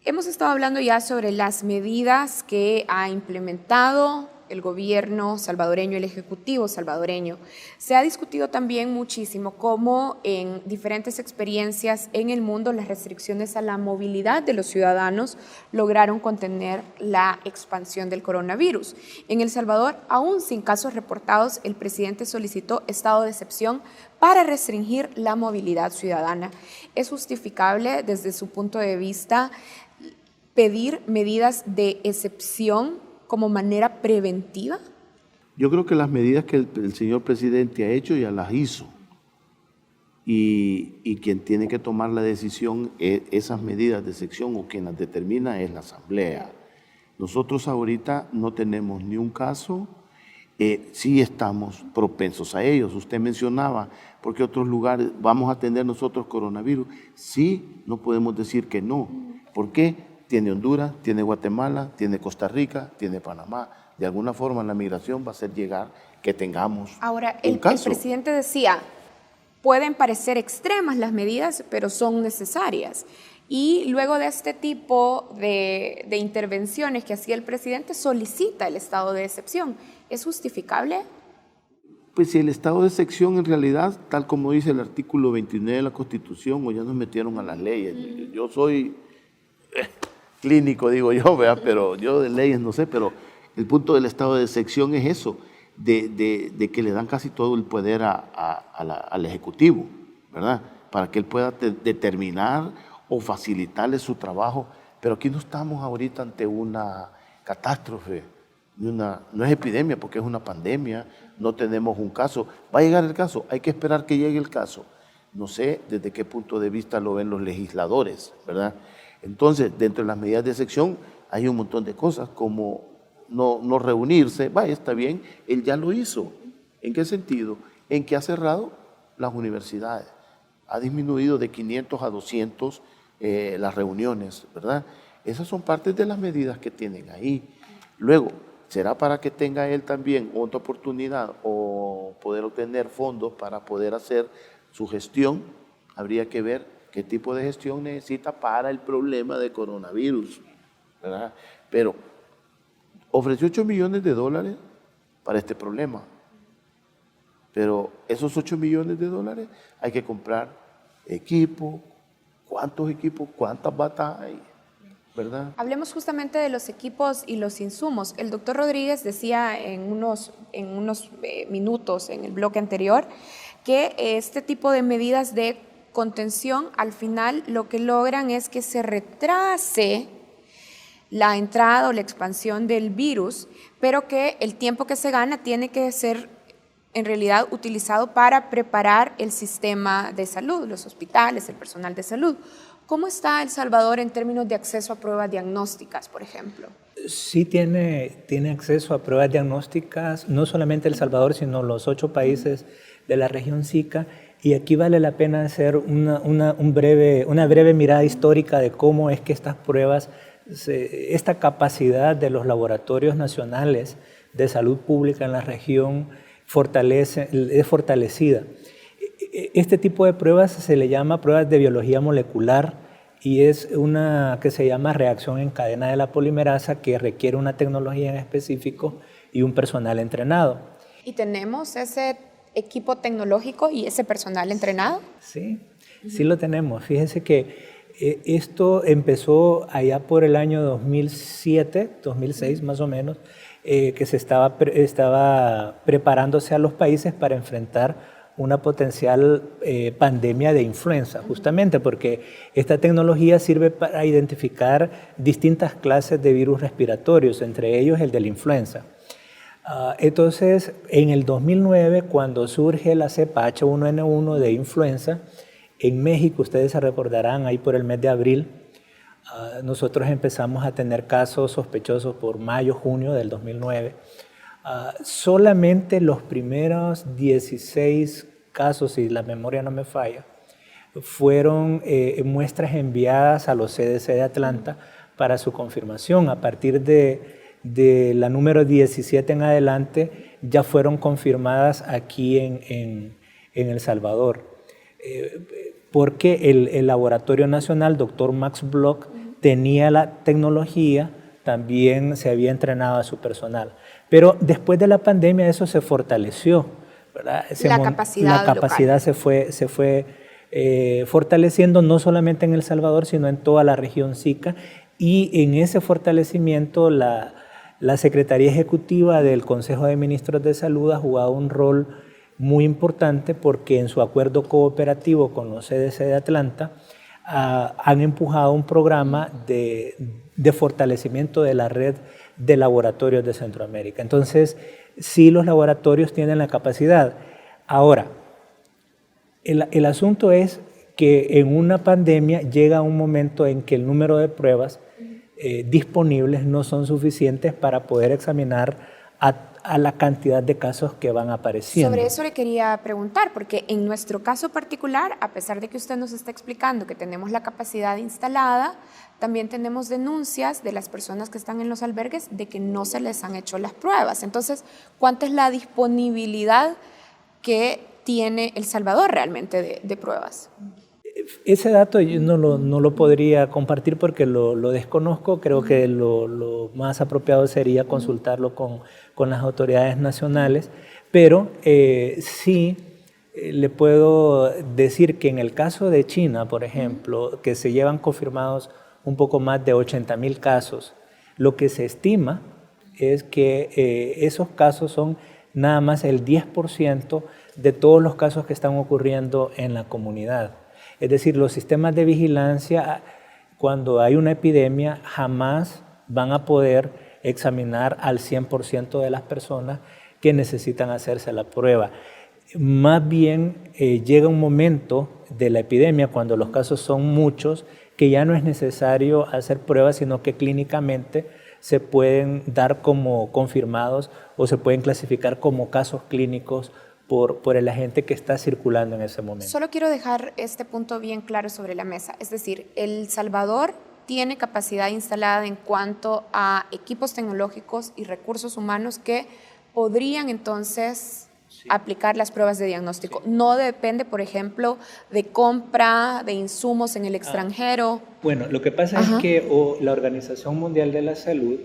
hemos estado hablando ya sobre las medidas que ha implementado el gobierno salvadoreño, el ejecutivo salvadoreño. Se ha discutido también muchísimo cómo en diferentes experiencias en el mundo las restricciones a la movilidad de los ciudadanos lograron contener la expansión del coronavirus. En El Salvador, aún sin casos reportados, el presidente solicitó estado de excepción para restringir la movilidad ciudadana. ¿Es justificable desde su punto de vista pedir medidas de excepción como manera preventiva? Yo creo que las medidas que el señor presidente ha hecho ya las hizo. Y quien tiene que tomar la decisión, esas medidas de excepción o quien las determina es la Asamblea. Nosotros ahorita no tenemos ni un caso, sí estamos propensos a ellos. Usted mencionaba, ¿por qué otros lugares vamos a tener nosotros coronavirus? Sí, no podemos decir que no. ¿Por qué? Tiene Honduras, tiene Guatemala, tiene Costa Rica, tiene Panamá. De alguna forma la migración va a hacer llegar que tengamos Ahora, un caso. El presidente decía, pueden parecer extremas las medidas, pero son necesarias. Y luego de este tipo de intervenciones que hacía el presidente, solicita el estado de excepción. ¿Es justificable? Pues si el estado de excepción en realidad, tal como dice el artículo 29 de la Constitución, o ya nos metieron a las leyes. Yo soy clínico, digo yo, ¿verdad? Pero yo de leyes no sé, pero el punto del estado de excepción es eso, de que le dan casi todo el poder al Ejecutivo, ¿verdad? Para que él pueda determinar o facilitarle su trabajo. Pero aquí no estamos ahorita ante una catástrofe, no es epidemia porque es una pandemia, no tenemos un caso. Va a llegar el caso, hay que esperar que llegue el caso. No sé desde qué punto de vista lo ven los legisladores, ¿verdad? Entonces, dentro de las medidas de excepción hay un montón de cosas como no reunirse. Vaya, está bien, él ya lo hizo. ¿En qué sentido? En que ha cerrado las universidades. Ha disminuido de 500 a 200 las reuniones, ¿verdad? Esas son partes de las medidas que tienen ahí. Luego, ¿será para que tenga él también otra oportunidad o poder obtener fondos para poder hacer su gestión? Habría que ver qué tipo de gestión necesita para el problema de coronavirus, ¿verdad? Pero ofreció $8 millones para este problema. Pero esos $8 millones hay que comprar equipo. ¿Cuántos equipos? ¿Cuántas batas hay? ¿Verdad? Hablemos justamente de los equipos y los insumos. El doctor Rodríguez decía en unos minutos en el bloque anterior que este tipo de medidas de contención al final lo que logran es que se retrase la entrada o la expansión del virus, pero que el tiempo que se gana tiene que ser en realidad utilizado para preparar el sistema de salud, los hospitales, el personal de salud. ¿Cómo está El Salvador en términos de acceso a pruebas diagnósticas, por ejemplo? Sí tiene acceso a pruebas diagnósticas, no solamente El Salvador, sino los 8 países de la región SICA. Y aquí vale la pena hacer una breve mirada histórica de cómo es que estas pruebas, esta capacidad de los laboratorios nacionales de salud pública en la región es fortalecida. Este tipo de pruebas se le llama pruebas de biología molecular y es una que se llama reacción en cadena de la polimerasa que requiere una tecnología en específico y un personal entrenado. ¿Y tenemos ese equipo tecnológico y ese personal entrenado? Sí, sí lo tenemos. Fíjense que esto empezó allá por el año 2007, 2006 más o menos, que se estaba preparándose a los países para enfrentar una potencial pandemia de influenza, justamente porque esta tecnología sirve para identificar distintas clases de virus respiratorios, entre ellos el de la influenza. Entonces, en el 2009, cuando surge la cepa H1N1 de influenza, en México, ustedes se recordarán, ahí por el mes de abril, nosotros empezamos a tener casos sospechosos por mayo, junio del 2009. Solamente los primeros 16 casos, si la memoria no me falla, fueron muestras enviadas a los CDC de Atlanta para su confirmación. A partir de la número 17 en adelante, ya fueron confirmadas aquí en El Salvador. Porque el Laboratorio Nacional, Dr. Max Bloch, tenía la tecnología, también se había entrenado a su personal. Pero después de la pandemia eso se fortaleció, ¿verdad? La capacidad se fue fortaleciendo no solamente en El Salvador, sino en toda la región SICA. Y en ese fortalecimiento la Secretaría Ejecutiva del Consejo de Ministros de Salud ha jugado un rol muy importante porque en su acuerdo cooperativo con los CDC de Atlanta han empujado un programa de fortalecimiento de la red de laboratorios de Centroamérica. Entonces, sí, los laboratorios tienen la capacidad. Ahora, el asunto es que en una pandemia llega un momento en que el número de pruebas disponibles no son suficientes para poder examinar a la cantidad de casos que van apareciendo. Sobre eso le quería preguntar, porque en nuestro caso particular, a pesar de que usted nos está explicando que tenemos la capacidad instalada, también tenemos denuncias de las personas que están en los albergues de que no se les han hecho las pruebas. Entonces, ¿cuánta es la disponibilidad que tiene El Salvador realmente de pruebas? Ese dato yo no lo podría compartir porque lo desconozco. Creo que lo más apropiado sería consultarlo con las autoridades nacionales, pero sí le puedo decir que en el caso de China, por ejemplo, que se llevan confirmados un poco más de 80,000 casos, lo que se estima es que esos casos son nada más el 10% de todos los casos que están ocurriendo en la comunidad. Es decir, los sistemas de vigilancia, cuando hay una epidemia, jamás van a poder examinar al 100% de las personas que necesitan hacerse la prueba. Más bien, llega un momento de la epidemia, cuando los casos son muchos, que ya no es necesario hacer pruebas, sino que clínicamente se pueden dar como confirmados o se pueden clasificar como casos clínicos por el agente que está circulando en ese momento. Solo quiero dejar este punto bien claro sobre la mesa. Es decir, El Salvador tiene capacidad instalada en cuanto a equipos tecnológicos y recursos humanos que podrían entonces aplicar las pruebas de diagnóstico. No depende, por ejemplo, de compra de insumos en el extranjero. Bueno, lo que pasa es que la Organización Mundial de la Salud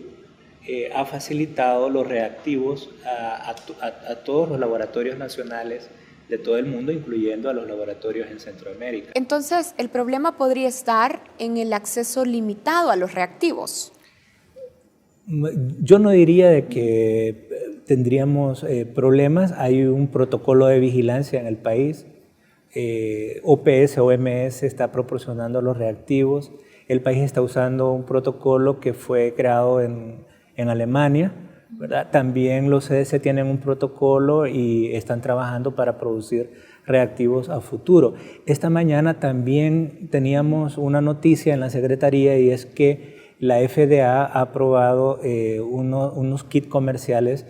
ha facilitado los reactivos a todos los laboratorios nacionales de todo el mundo, incluyendo a los laboratorios en Centroamérica. Entonces, el problema podría estar en el acceso limitado a los reactivos. Yo no diría de que tendríamos problemas. Hay un protocolo de vigilancia en el país. OPS, OMS está proporcionando los reactivos. El país está usando un protocolo que fue creado en Alemania, ¿verdad? También los CDC tienen un protocolo y están trabajando para producir reactivos a futuro. Esta mañana también teníamos una noticia en la Secretaría y es que la FDA ha aprobado unos kits comerciales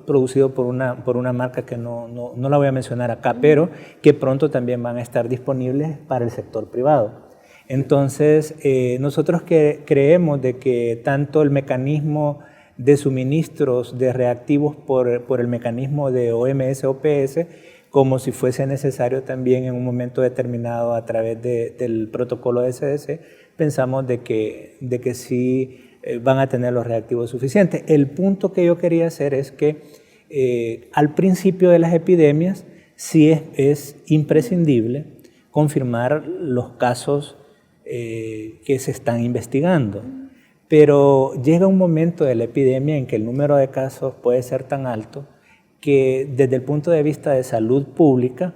producidos por una marca que no la voy a mencionar acá, pero que pronto también van a estar disponibles para el sector privado. Entonces, nosotros creemos de que tanto el mecanismo de suministros de reactivos por el mecanismo de OMS, OPS, como si fuese necesario también en un momento determinado a través del protocolo de CDC, pensamos de que sí van a tener los reactivos suficientes. El punto que yo quería hacer es que al principio de las epidemias sí es imprescindible confirmar los casos que se están investigando, pero llega un momento de la epidemia en que el número de casos puede ser tan alto que desde el punto de vista de salud pública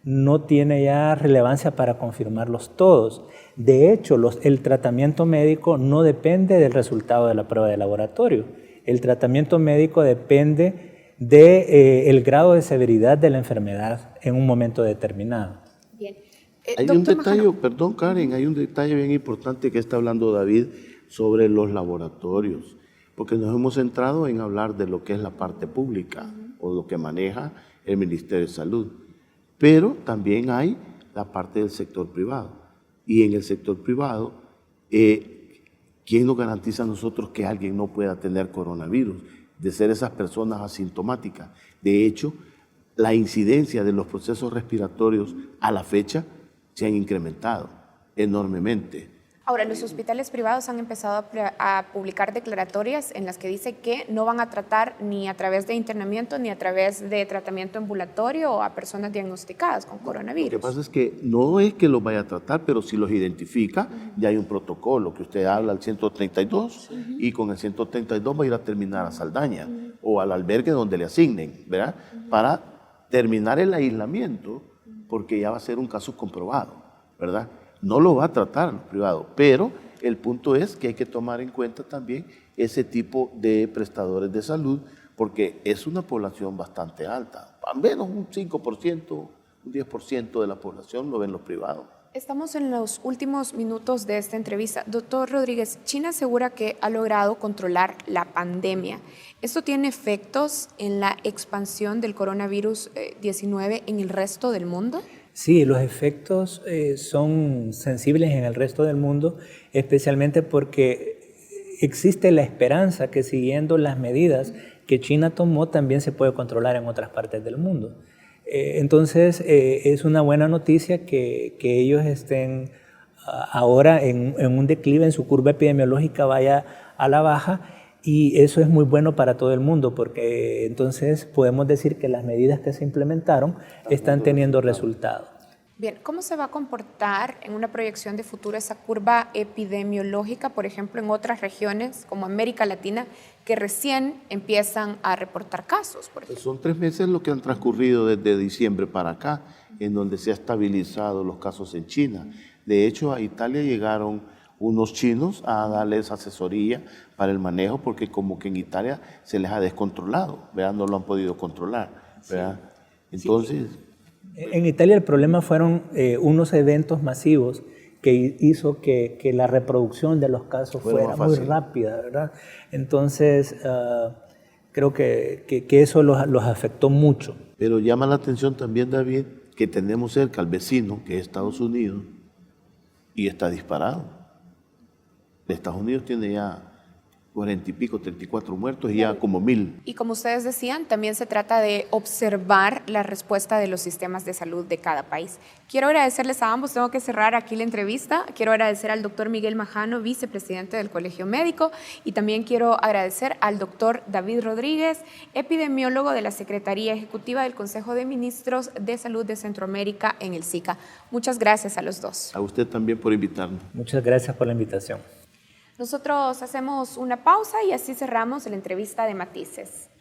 no tiene ya relevancia para confirmarlos todos. De hecho, el tratamiento médico no depende del resultado de la prueba de laboratorio. El tratamiento médico depende del grado de severidad de la enfermedad en un momento determinado. Bien. Hay un detalle, perdón Karen, hay un detalle bien importante que está hablando David sobre los laboratorios, porque nos hemos centrado en hablar de lo que es la parte pública o lo que maneja el Ministerio de Salud, pero también hay la parte del sector privado. Y en el sector privado, ¿quién nos garantiza a nosotros que alguien no pueda tener coronavirus? De ser esas personas asintomáticas. De hecho, la incidencia de los procesos respiratorios a la fecha se han incrementado enormemente. Ahora, los hospitales privados han empezado a publicar declaratorias en las que dice que no van a tratar ni a través de internamiento ni a través de tratamiento ambulatorio a personas diagnosticadas con coronavirus. Lo que pasa es que no es que los vaya a tratar, pero si los identifica, ya hay un protocolo que usted habla al 132 y con el 132 va a ir a terminar a Saldaña o al albergue donde le asignen, ¿verdad? Para terminar el aislamiento, porque ya va a ser un caso comprobado, ¿verdad? No lo va a tratar el privado, pero el punto es que hay que tomar en cuenta también ese tipo de prestadores de salud, porque es una población bastante alta. Al menos un 5%, un 10% de la población lo ven los privados. Estamos en los últimos minutos de esta entrevista. Doctor Rodríguez, China asegura que ha logrado controlar la pandemia. ¿Esto tiene efectos en la expansión del coronavirus 19 en el resto del mundo? Sí, los efectos son sensibles en el resto del mundo, especialmente porque existe la esperanza que siguiendo las medidas que China tomó también se puede controlar en otras partes del mundo. Entonces es una buena noticia que ellos estén ahora en un declive, en su curva epidemiológica vaya a la baja, y eso es muy bueno para todo el mundo porque entonces podemos decir que las medidas que se implementaron están teniendo resultados. Bien, ¿cómo se va a comportar en una proyección de futuro esa curva epidemiológica, por ejemplo, en otras regiones como América Latina, que recién empiezan a reportar casos, por ejemplo? Son 3 meses lo que han transcurrido desde diciembre para acá, en donde se han estabilizado los casos en China. De hecho, a Italia llegaron unos chinos a darles asesoría para el manejo, porque como que en Italia se les ha descontrolado, ¿verdad? No lo han podido controlar, ¿verdad? Entonces... Sí. En Italia el problema fueron unos eventos masivos que hizo que la reproducción de los casos fuera muy rápida, ¿verdad? Entonces, creo que eso los afectó mucho. Pero llama la atención también, David, que tenemos cerca al vecino, que es Estados Unidos, y está disparado. Estados Unidos tiene ya 40 y pico, 34 muertos y ya como 1000. Y como ustedes decían, también se trata de observar la respuesta de los sistemas de salud de cada país. Quiero agradecerles a ambos, tengo que cerrar aquí la entrevista. Quiero agradecer al doctor Miguel Majano, vicepresidente del Colegio Médico, y también quiero agradecer al doctor David Rodríguez, epidemiólogo de la Secretaría Ejecutiva del Consejo de Ministros de Salud de Centroamérica en el SICA. Muchas gracias a los dos. A usted también por invitarnos. Muchas gracias por la invitación. Nosotros hacemos una pausa y así cerramos la entrevista de Matices.